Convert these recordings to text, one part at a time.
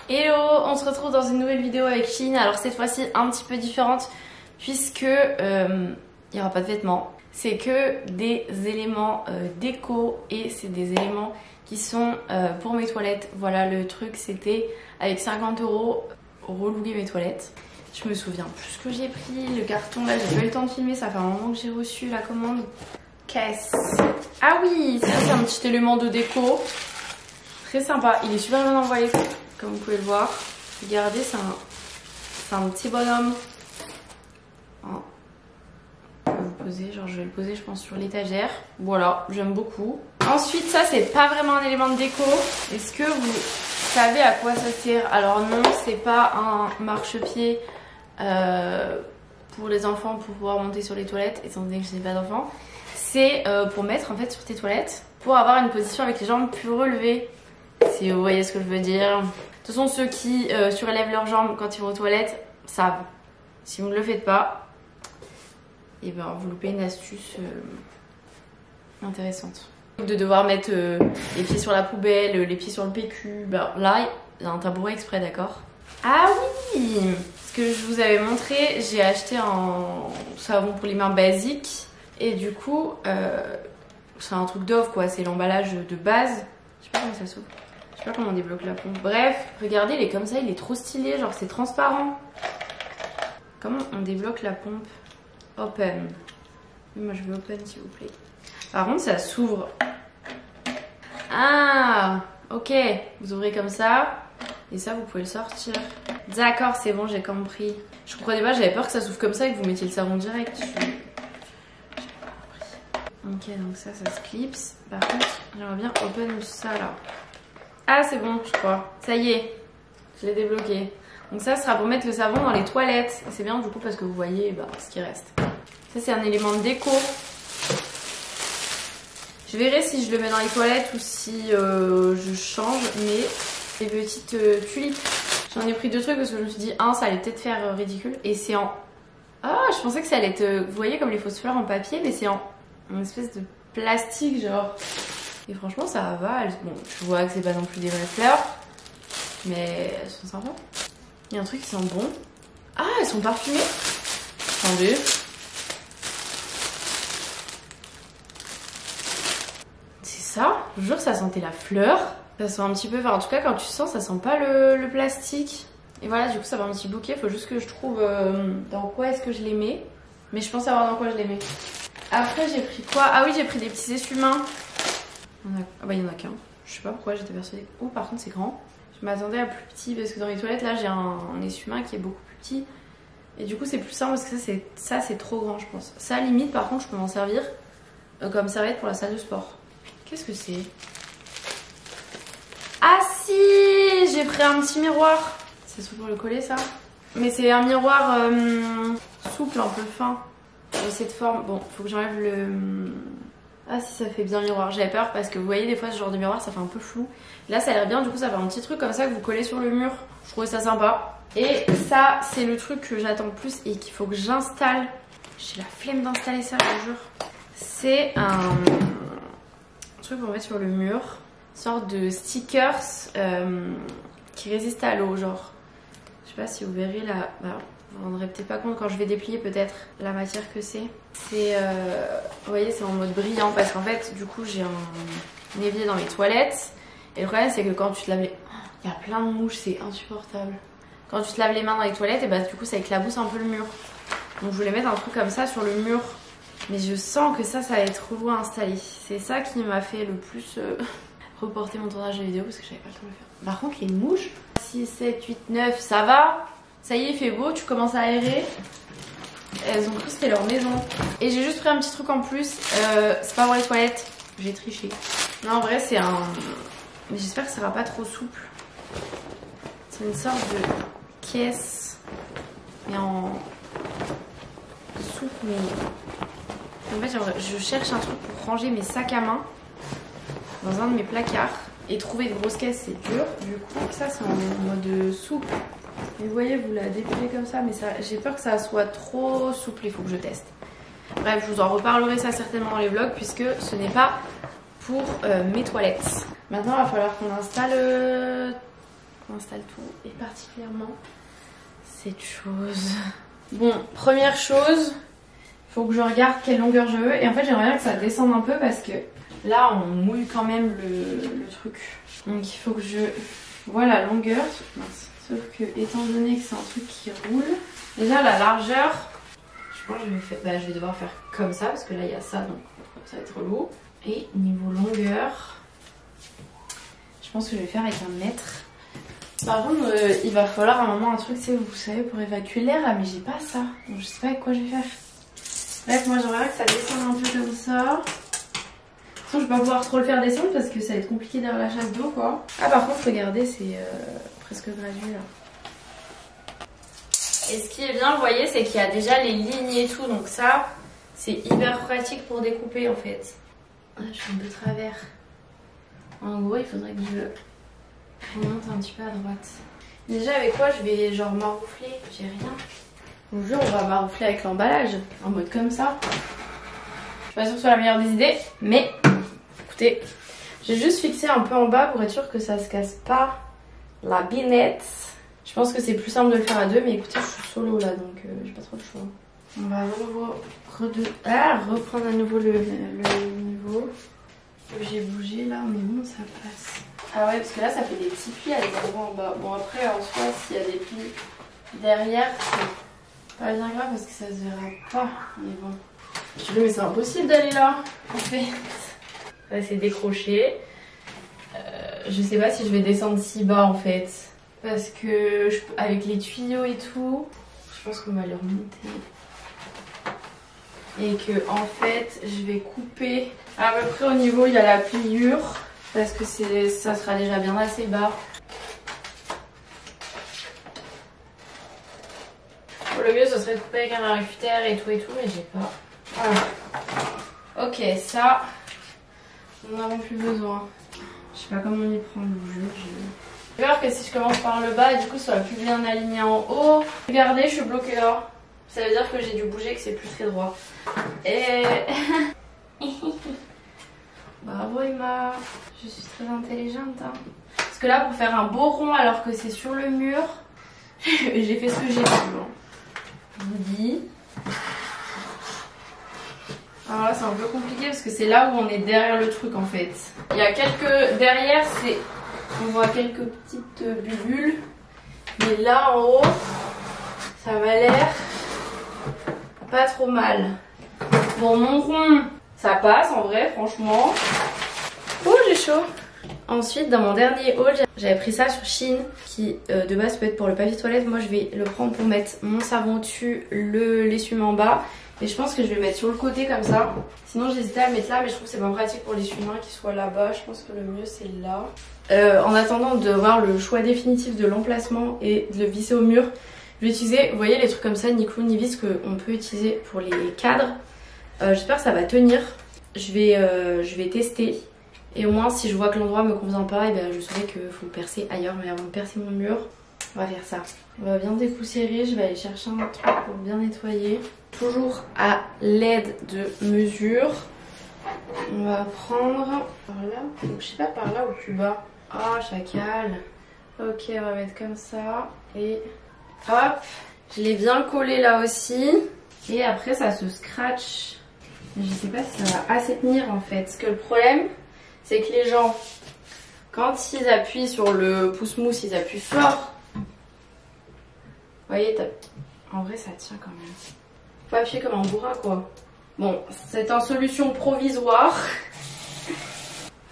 Hello, on se retrouve dans une nouvelle vidéo avec Chine. Alors cette fois-ci un petit peu différente puisque il n'y aura pas de vêtements. C'est que des éléments déco et c'est des éléments qui sont pour mes toilettes. Voilà, le truc c'était avec 50 € relouer mes toilettes. Je me souviens plus ce que j'ai pris, le carton là, j'ai pas eu le temps de filmer, ça fait un moment que j'ai reçu la commande. Caisse. Ah oui, ça c'est un petit élément de déco. Très sympa, il est super bien envoyé comme vous pouvez le voir. Regardez, c'est un petit bonhomme. Oh. Je vais le poser, genre je vais le poser je pense sur l'étagère. Voilà, j'aime beaucoup. Ensuite ça c'est pas vraiment un élément de déco. Est-ce que vous savez à quoi ça sert? Alors non, c'est pas un marchepied pour les enfants pour pouvoir monter sur les toilettes étant donné que je n'ai pas d'enfants. C'est pour mettre en fait sur tes toilettes pour avoir une position avec les jambes plus relevées. Si vous voyez ce que je veux dire. De toute façon ceux qui surélèvent leurs jambes quand ils vont aux toilettes savent. Si vous ne le faites pas, et ben vous loupez une astuce intéressante. De devoir mettre les pieds sur la poubelle, les pieds sur le PQ, ben là il y a un tabouret exprès, d'accord? Ah oui, ce que je vous avais montré, j'ai acheté un savon pour les mains basique et du coup c'est un truc d'offre quoi, c'est l'emballage de base. Je sais pas comment ça s'ouvre. Je sais pas comment on débloque la pompe. Bref, regardez, il est comme ça, il est trop stylé, genre c'est transparent. Comment on débloque la pompe? Open. Moi je veux open s'il vous plaît. Par contre ça s'ouvre. Ah, ok. Vous ouvrez comme ça. Et ça vous pouvez le sortir. D'accord, c'est bon, j'ai compris. Je comprenais pas, j'avais peur que ça s'ouvre comme ça et que vous mettiez le savon direct. Ok, donc ça se clipse. Par contre, j'aimerais bien open ça là. Ah, c'est bon, je crois. Ça y est, je l'ai débloqué. Donc ça sera pour mettre le savon dans les toilettes. C'est bien du coup parce que vous voyez ce qui reste. Ça c'est un élément de déco. Je verrai si je le mets dans les toilettes ou si je change. Mais les petites tulipes, j'en ai pris deux trucs parce que je me suis dit, ça allait peut-être faire ridicule. Et c'est en... Ah, je pensais que ça allait être... Vous voyez comme les fausses fleurs en papier, mais c'est en une espèce de plastique genre. Et franchement ça va. Bon, je vois que c'est pas non plus des vraies fleurs, mais elles sont sympas. Il y a un truc qui sent bon. Ah, elles sont parfumées. Attendez. C'est ça. Je vous jure que ça sentait la fleur. Ça sent un petit peu... Enfin, en tout cas, quand tu sens, ça sent pas le plastique. Et voilà, du coup, ça va un petit bouquet. Faut juste que je trouve dans quoi est-ce que je les mets. Mais je pense savoir dans quoi je les mets. Après, j'ai pris quoi? Ah oui, j'ai pris des petits essuie-mains. Ah bah, il y en a qu'un. Je sais pas pourquoi, j'étais persuadée. Oh, par contre, c'est grand. Je m'attendais à plus petit parce que dans les toilettes, là, j'ai un essuie-main qui est beaucoup plus petit. Et du coup, c'est plus simple parce que ça, c'est trop grand, je pense. Ça, limite, par contre, je peux m'en servir comme serviette pour la salle de sport. Qu'est-ce que c'est? Ah si, j'ai pris un petit miroir. C'est souple pour le coller, ça. Mais c'est un miroir souple, un peu fin. De cette forme. Bon, faut que j'enlève le... Ah si, ça fait bien miroir. J'avais peur parce que vous voyez, des fois, ce genre de miroir, ça fait un peu flou. Là, ça a l'air bien. Du coup, ça fait un petit truc comme ça que vous collez sur le mur. Je trouvais ça sympa. Et ça, c'est le truc que j'attends le plus et qu'il faut que j'installe. J'ai la flemme d'installer ça, je vous jure. C'est un truc pour mettre sur le mur. Une sorte de stickers qui résiste à l'eau, genre. Je sais pas si vous verrez là. Vous vous rendrez peut-être pas compte quand je vais déplier peut-être la matière que c'est. C'est, vous voyez, c'est en mode brillant parce qu'en fait, du coup, j'ai un évier dans mes toilettes. Et le problème, c'est que quand tu te laves les... Il y a plein de mouches, c'est insupportable. Quand tu te laves les mains dans les toilettes, et bah du coup, ça éclabousse un peu le mur. Donc je voulais mettre un truc comme ça sur le mur. Mais je sens que ça va être relou à installer. C'est ça qui m'a fait le plus reporter mon tournage de vidéo parce que j'avais pas le temps de le faire. Par contre, les mouches, 6, 7, 8, 9, ça va. Ça y est, il fait beau, tu commences à aérer. Elles ont cru que c'était leur maison. Et j'ai juste pris un petit truc en plus. C'est pas pour les toilettes. J'ai triché. Non, en vrai, c'est un... Mais j'espère que ça sera pas trop souple. C'est une sorte de caisse. Mais en... souple, mais... En fait, je cherche un truc pour ranger mes sacs à main dans un de mes placards. Et trouver de grosses caisses, c'est dur. Du coup, ça, c'est en mode souple. Et vous voyez, vous la dépilez comme ça, mais j'ai peur que ça soit trop souple, il faut que je teste. Bref, je vous en reparlerai ça certainement dans les vlogs puisque ce n'est pas pour mes toilettes. Maintenant, il va falloir qu'on installe qu'on installe tout et particulièrement cette chose. Bon, première chose, faut que je regarde quelle longueur je veux et en fait j'aimerais bien que ça descende un peu parce que là on mouille quand même le truc. Donc il faut que je vois la longueur. Mince. Sauf que étant donné que c'est un truc qui roule, déjà la largeur, je pense que je vais devoir faire comme ça parce que là il y a ça donc ça va être relou. Et niveau longueur, je pense que je vais faire avec 1 mètre. Par contre, il va falloir à un moment un truc, c'est vous savez, pour évacuer l'air là, mais j'ai pas ça. Donc je sais pas avec quoi je vais faire. Bref, moi j'aimerais que ça descende un peu comme ça. De toute façon, je vais pas pouvoir trop le faire descendre parce que ça va être compliqué derrière la chasse d'eau quoi. Ah par contre, regardez, c'est presque gradué là. Et ce qui est bien, vous voyez, c'est qu'il y a déjà les lignes et tout. Donc ça, c'est hyper pratique pour découper en fait. Ah, je suis un peu travers. En gros, il faudrait que je monte un petit peu à droite. Déjà, avec quoi je vais genre maroufler? J'ai rien. Je vous jure, on va maroufler avec l'emballage. En mode comme ça. Je suis pas sûre que ce soit la meilleure des idées. Mais, écoutez, j'ai juste fixé un peu en bas pour être sûre que ça se casse pas la binette. Je pense que c'est plus simple de le faire à 2. Mais écoutez, je suis solo là, donc j'ai pas trop le choix. On va reprendre à nouveau le niveau. J'ai bougé là, mais bon, ça passe. Ah ouais, parce que là, ça fait des petits plis à l'endroit en bas. Bon, après, en soi, s'il y a des plis derrière, c'est pas bien grave parce que ça se verra pas. Mais bon. Mais c'est impossible d'aller là, en fait. Là, c'est décroché. Je sais pas si je vais descendre si bas, en fait. Parce que avec les tuyaux et tout, je pense qu'on va les remonter. Et que en fait je vais couper à peu près au niveau il y a la pliure parce que ça sera déjà bien assez bas. Bon, le mieux ce serait de couper avec un arc-cutter et tout mais j'ai pas. Voilà. Ok, ça nous n'avons plus besoin. Je sais pas comment on y prend le jeu. J'ai peur que si je commence par le bas du coup ça va plus bien aligné en haut. Regardez, je suis bloquée là. Ça veut dire que j'ai dû bouger, que c'est plus très droit. Et... Bravo Emma, je suis très intelligente. Hein. Parce que là, pour faire un beau rond alors que c'est sur le mur, j'ai fait ce que j'ai pu. Hein. Je vous dis. Alors là, c'est un peu compliqué parce que c'est là où on est derrière le truc en fait. Il y a quelques... Derrière, on voit quelques petites bulles. Mais là en haut, ça va l'air... pas trop mal. Bon, mon rond, ça passe en vrai, franchement. Oh, j'ai chaud. Ensuite, dans mon dernier haul, j'avais pris ça sur Shein, qui de base peut être pour le papier toilette. Moi, je vais le prendre pour mettre mon savon dessus, l'essuie-main en bas. Et je pense que je vais le mettre sur le côté comme ça. Sinon, j'hésitais à le mettre là, mais je trouve que c'est pas pratique pour l'essuie-main qu'il soit là-bas. Je pense que le mieux, c'est là. En attendant de voir le choix définitif de l'emplacement et de le visser au mur, je vais utiliser, vous voyez les trucs comme ça, ni clou ni vis qu'on peut utiliser pour les cadres. J'espère que ça va tenir. Je vais tester. Et au moins si je vois que l'endroit me convient pas, et bien je saurai qu'il faut percer ailleurs. Mais avant de percer mon mur, on va faire ça. On va bien dépoussiérer, je vais aller chercher un truc pour bien nettoyer. Toujours à l'aide de mesure. On va prendre par là, je sais pas par là ou plus bas. Oh chacal. Ok, on va mettre comme ça. Et hop, je l'ai bien collé là aussi. Et après ça se scratch. Je sais pas si ça va assez tenir en fait. Parce que le problème, c'est que les gens, quand ils appuient sur le pouce-mousse, ils appuient fort. Vous voyez, en vrai ça tient quand même. Faut appuyer comme un bourrin quoi. Bon, c'est en solution provisoire.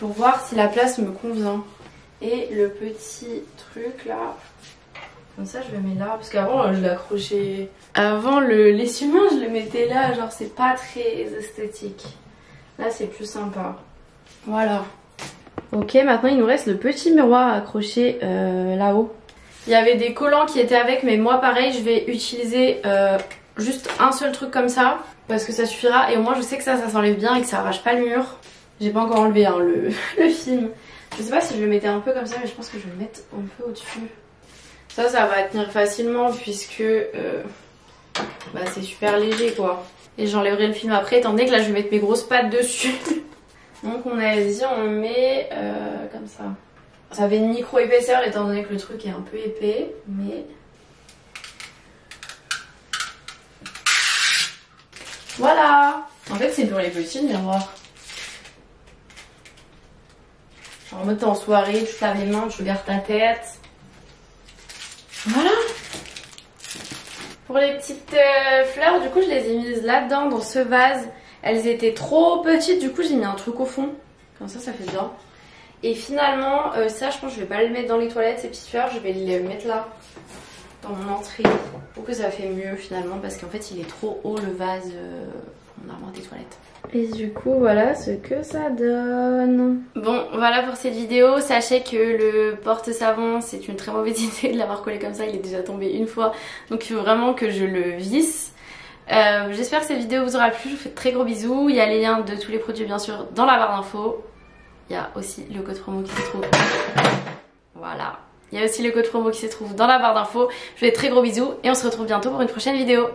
Pour voir si la place me convient. Et le petit truc là. Comme ça je le mets là. Parce qu'avant je l'accrochais. Avant l'essuie-main je le mettais là. Genre c'est pas très esthétique. Là c'est plus sympa. Voilà. Ok, maintenant il nous reste le petit miroir accroché là-haut. Il y avait des collants qui étaient avec, mais moi pareil je vais utiliser juste un seul truc comme ça. Parce que ça suffira et au moins je sais que ça s'enlève bien et que ça arrache pas le mur. J'ai pas encore enlevé hein, le film. Je sais pas si je le mettais un peu comme ça, mais je pense que je vais le mettre un peu au-dessus. Ça va tenir facilement puisque c'est super léger quoi. Et j'enlèverai le film après étant donné que là je vais mettre mes grosses pattes dessus. Donc on a dit on met comme ça. Ça fait une micro épaisseur étant donné que le truc est un peu épais, mais... Voilà. En fait c'est pour les petits le miroir. Genre en mode t'es en soirée, tu te laves les mains, tu regardes ta tête. Voilà. Pour les petites fleurs, du coup je les ai mises là-dedans dans ce vase. Elles étaient trop petites, du coup j'ai mis un truc au fond. Comme ça fait bien. Et finalement, ça je pense que je vais pas le mettre dans les toilettes ces petites fleurs, je vais les mettre là, dans mon entrée. Pour que ça fait mieux finalement, parce qu'en fait il est trop haut le vase pour mon armoire des toilettes. Et du coup voilà ce que ça donne. Bon voilà pour cette vidéo, sachez que le porte-savon c'est une très mauvaise idée de l'avoir collé comme ça, il est déjà tombé une fois. Donc il faut vraiment que je le visse. J'espère que cette vidéo vous aura plu, je vous fais de très gros bisous. Il y a les liens de tous les produits bien sûr dans la barre d'infos. Il y a aussi le code promo qui se trouve. Voilà. Il y a aussi le code promo qui se trouve dans la barre d'infos. Je vous fais de très gros bisous et on se retrouve bientôt pour une prochaine vidéo.